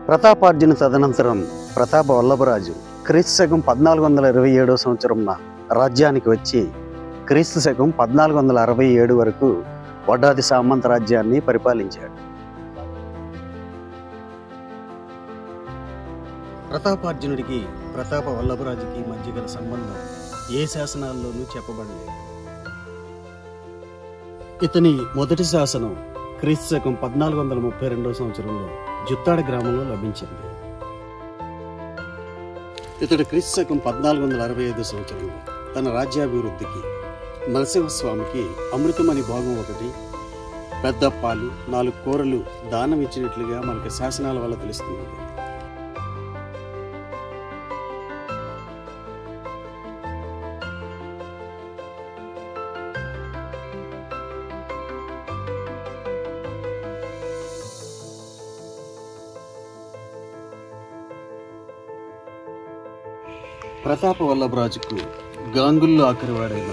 ప్రతాపార్జున తదనంతరం ప్రతాప వల్లభరాజు క్రీస్తు శకం 1427 సంవత్సరంన రాజ్యానికి వచ్చి క్రీస్తు శకం 1467 వరకు వడ్డాది సామంత రాజ్యాన్ని పరిపాలించాడు. ప్రతాపార్జునుడికి ప్రతాప వల్లభరాజుకి మధ్య గల సంబంధం ఏ శాసనాల్లోనూ చెప్పబడలేదు. ఇతని మొదటి శాసనం క్రీస్తు శకం 1432 సంవత్సరంలో జుత్తాడ గ్రామంలో లభించింది. ఇతడు క్రీస్తు శకం 1465 సంవత్సరంలో తన రాజ్యాభివృద్ధికి నరసింహస్వామికి అమృతమని భాగం 1, పెద్ద పాలు 4 కూరలు దానం ఇచ్చినట్లుగా మనకి శాసనాల వల్ల తెలుస్తున్నది. ప్రతాప వల్లభరాజుకు గాంగుల్లో ఆఖరివాడైన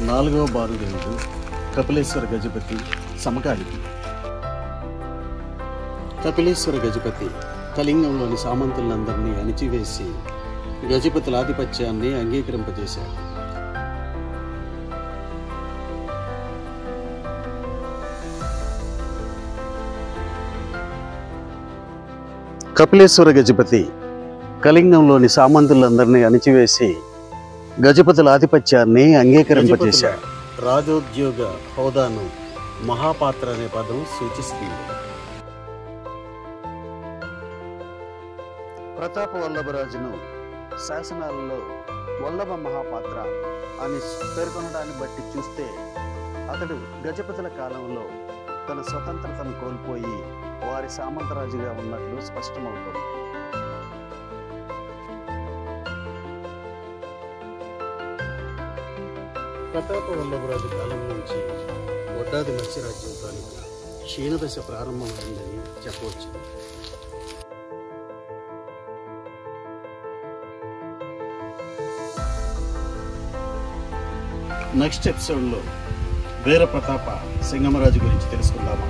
4వ బాలుడు కపిలేశ్వర గజపతి సమకాలికి. కపిలేశ్వర గజపతి కళింగంలోని సామంతులందరినీ అణిచివేసి గజపతుల ఆధిపత్యాన్ని అంగీకరింపజేశాడు. కపిలేశ్వర గజపతి కళింగంలోని సామంతులందరినీ అణిచివేసి గజపతుల ఆధిపత్యాన్ని అంగీకరింపజేశాడు. రాజోద్యోగ హోదాను మహాపాత్ర అనే పదం సూచిస్తుంది. ప్రతాప వల్లభరాజును శాసనాలలో వల్లభ మహాపాత్ర అని పేర్కొనడాన్ని బట్టి చూస్తే అతడు గజపతుల కాలంలో తన స్వతంత్రతను కోల్పోయి వారి సామంతరాజుగా ఉన్నట్లు స్పష్టమవుతుంది. ప్రతాప వల్లభరాజు కాలం నుంచి వడ్డాది మత్స్యరాజ్యం తాలూకు క్షీణదశ ప్రారంభమైందని చెప్పవచ్చు. నెక్స్ట్ ఎపిసోడ్లో వీర ప్రతాప సింగమరాజు గురించి తెలుసుకుందామా?